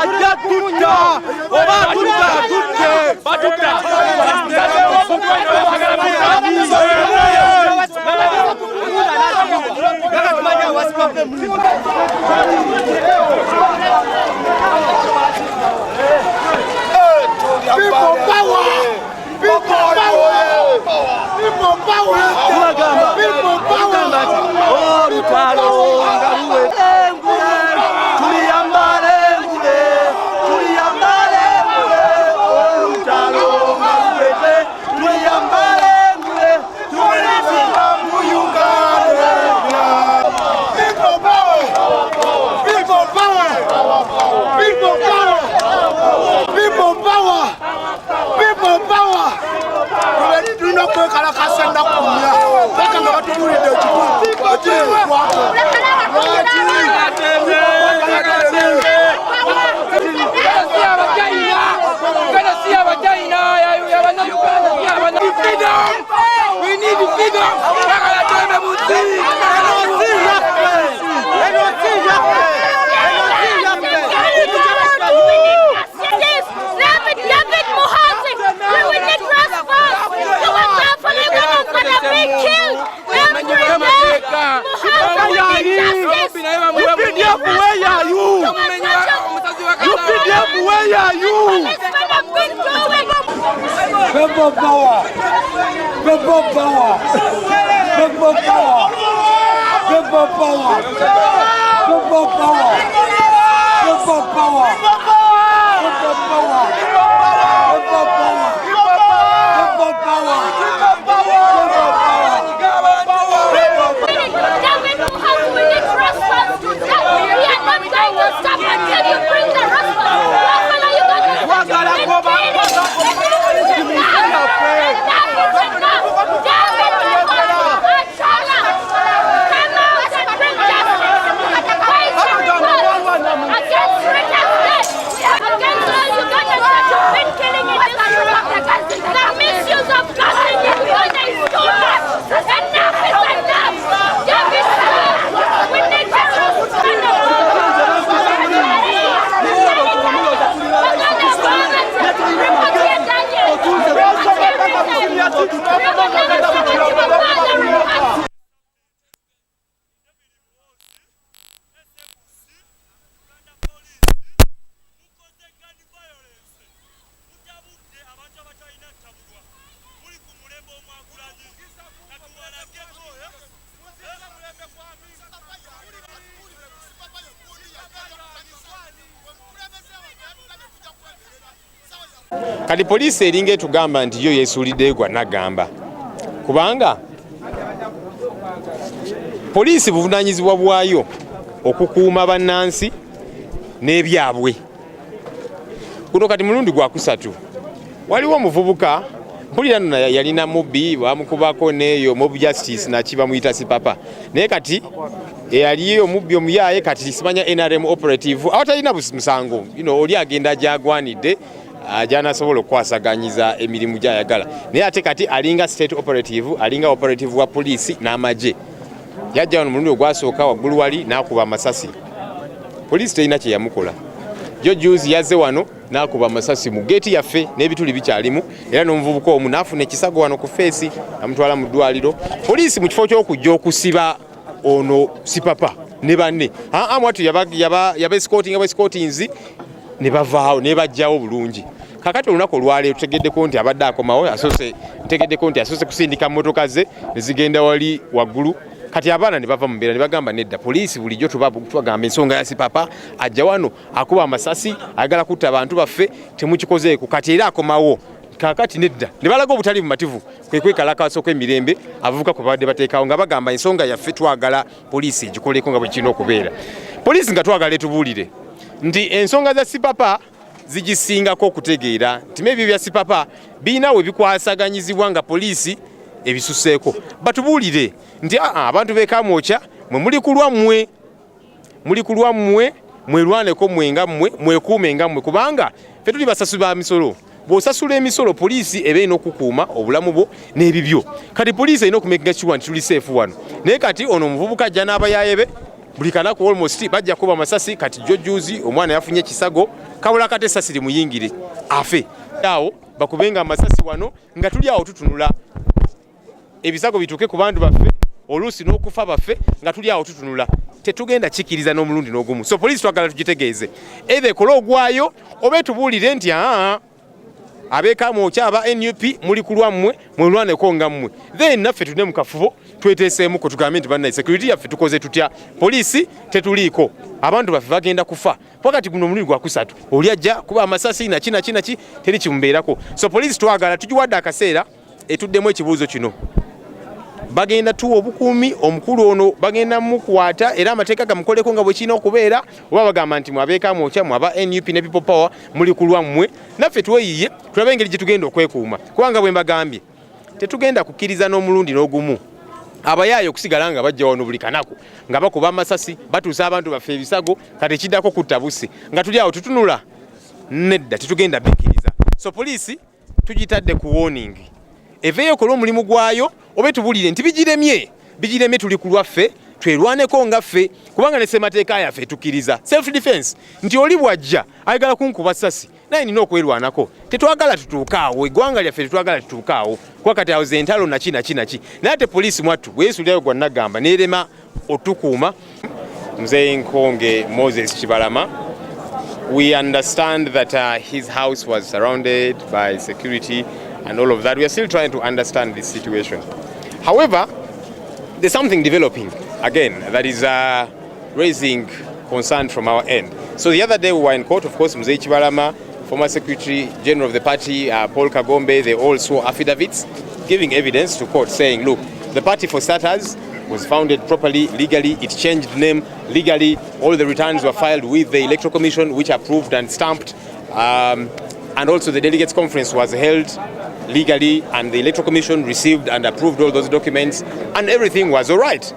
ajja tutta oba tutta Kati poliisi eringa etugamba nti yo yesuulidde gwa nagamba kubanga poliisi buvunaanyizibwa bwayo okukuuma bannansi n'ebyabwe. Kuno kati mulundi gwa kusatu waliwo omuvubuka mpulira nno yalina mubbi bamukubako neeyo mob justice nakiba muyita sipapa naye kati eyaliyo omubbi omuyaaye kati simanya NRM operative awo talina musango oli agenda gyagwanidde ajanasobola okwasaganyiza emirimu gyayagala naye ate kati alinga state operative alinga operative wa poliisi n'amagye yajja wano mulundi ogwasooka waggulu wali n'akuba amasasi. Poliisi terina kye yamukola. Jo juzi yazze wano n'akuba amasasi mu geeti yaffe n'ebituli bikyalimu era n'omuvubuka omu n'afuna ekisago wano ku feesi amutwala mu ddwaliro. Poliisi mu kifo ky'okujja okusiba ono sipapa ne banne mwatu yaba escortings ne bavaawo ne bajjawo bulungi. Kakati olunaku olwaleero tutegeddeko nti abadde akomawo ntegeddeko nti asoose kusindika mmotoka ze ne zigenda wali waggulu. Kati abaana ne bava mu mbeera ne bagamba nedda poliisi bulijjo tubagamba ensonga ya sipapa ajja wano akuba amasasi ayagala kutta abantu baffe temukikozeeko kati era akomawo. Kakati nedda ne balaga obutali bumativu kwe kwekalakaasa kw'emirembe abavubuka kwe babadde bateekawo nga bagamba ensonga yaffe twagala poliisi egikoleko nga bwe kirina okubeera. Poliisi nga twagala etubuulire nti ensonga za sipapa zigisingako okutegeera nti ebyo bya sipapa birina we bikwasaganyizibwa nga poliisi ebisuseeko. Batubuulire nti abantu bekamwokya mwe muli ku lwammwe mwerwaneko mwenga mmwe mwekuume nga mmwe kubanga ffe tuli basasuli ba misolo. Bw'osasula emisolo poliisi eba erina okukuuma obulamu bwo n'ebibyo. Kati poliisi erina okumekinga kiwa nti tuli seefu wano naye kati ono omuvubuka ajja n'abayaaye be buli kanaku almost bajja kuba masasi kati jojuzi omwana yafunye ekisago kabula kate essasi limuyingire afe awo bakubenga amasasi wano nga tuli awo tutunula ebisago bituuke ku bantu baffe oluusi n'okufa baffe nga tuli awo tutunula tetugenda kikiriza n'omulundi n'ogumu. So poliisi twagala tugitegeeze either ekole ogwayo oba etubuulire nti abeekaamu okyaba NUP muli ku lwammwe mwelwaneko nga mmwe then naffe tune mu kafubo tweteeseemuko tugambe nti bannaye security yaffe tukoze tutya poliisi tetuliiko abantu baffe bagenda kufa wakati guno omulundi gwa kusatu oli ajja kuba amasasi naki teri kimumbeerako. So poliisi twagala tugiwadde akaseera etuddemu ekibuuzo kino bagenda tuwa obukuumi omukulu ono bagenda mukwata era amateeka gamukoleko nga bwe kirina okubeera oba bagamba nti mwabeekaamu okyamu aba NUP ne People Power muli ku lwammwe naffe tweyiye tulabe engeri gye tugenda okwekuuma kubanga bwe mbagambye tetugenda kukkiriza n'omulundi n'ogumu abayaayo okusigala nga bajja wano buli kanaku nga bakuba amasasi batuusa abantu baffe ebisago kati kiddako kutta busse nga tuli awo tutunula nedda tetugenda bikkiriza. So poliisi tugitadde ku warning eveeyo kola omulimu gwayo oba tubulire nti bigiremye tuli ku lwaffe twerwaneko nga ffe kubanga ne ssemateeka yaffe tukkiriza self defense nti oli bwajja ayagala kunkuba ssasi naye nina okwerwanako tetwagala tutuukaawo eggwanga lyaffe tetwagala tutuukaawo kuba kati awo zentalo naki naye ate poliisi mwattu bweyesulirayo gwa nagamba neerema otukuuma. Mzee Nkonge Moses Kibalama, we understand that his house was surrounded by security and all of that. We are still trying to understand this situation. However, there's something developing again that is raising concern from our end. So the other day we were in court, of course, Mzee Kibalama, former Secretary General of the party, Paul Kagombe, they all swore affidavits giving evidence to court saying, look, the party for starters was founded properly, legally, it changed name legally, all the returns were filed with the Electoral Commission which approved and stamped, and also the delegates conference was held legally and the Electoral Commission received and approved all those documents and everything was all right.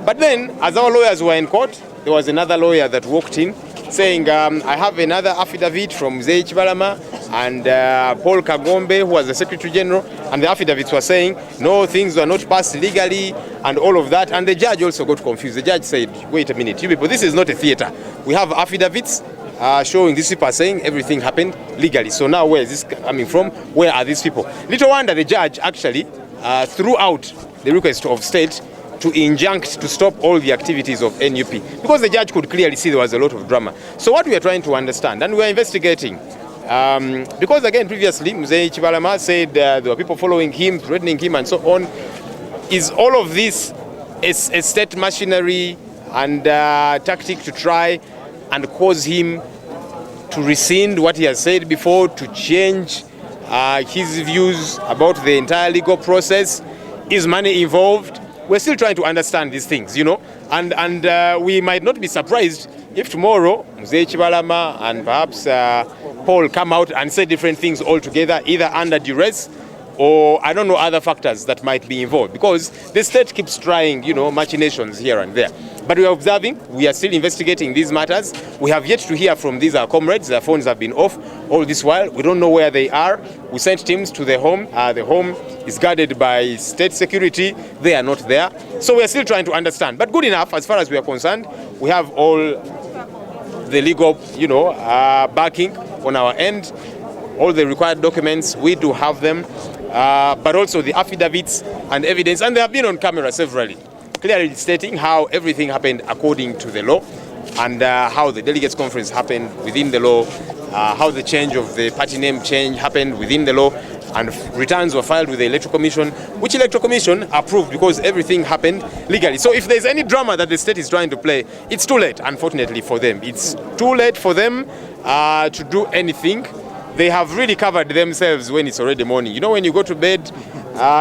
But then as our lawyers were in court, there was another lawyer that walked in saying, I have another affidavit from Mzee Kibalama and Paul Kagombe, who was the Secretary General, and the affidavits were saying, no, things were not passed legally and all of that. And the judge also got confused. The judge said, wait a minute, you people, this is not a theater. We have affidavits showing these people are saying everything happened legally. So now where is this coming from? Where are these people? Little wonder the judge actually threw out the request of state to injunct to stop all the activities of NUP because the judge could clearly see there was a lot of drama. So what we are trying to understand, and we are investigating, because again previously Mzee Kibalama said there were people following him, threatening him and so on. Is all of this a state machinery and tactic to try and cause him to rescind what he has said before, to change his views about the entire legal process? Is money involved? We're still trying to understand these things, you know, and we might not be surprised if tomorrow Mzee Kibalama and perhaps Paul come out and say different things altogether, either under duress or I don't know other factors that might be involved, because the state keeps trying, you know, machinations here and there. But we are observing, we are still investigating these matters. We have yet to hear from these our comrades. Their phones have been off all this while. We don't know where they are. We sent teams to the home. The home is guarded by state security. They are not there. So we are still trying to understand. But good enough, as far as we are concerned, we have all the legal, you know, backing on our end. All the required documents, we do have them. But also the affidavits and evidence. And they have been on camera severally, clearly stating how everything happened according to the law and how the delegates conference happened within the law, how the change of the party name change happened within the law, and returns were filed with the Electoral Commission, which Electoral Commission approved because everything happened legally. So if there's any drama that the state is trying to play, it's too late, unfortunately, for them. It's too late for them to do anything. They have really covered themselves when it's already morning. You know, when you go to bed,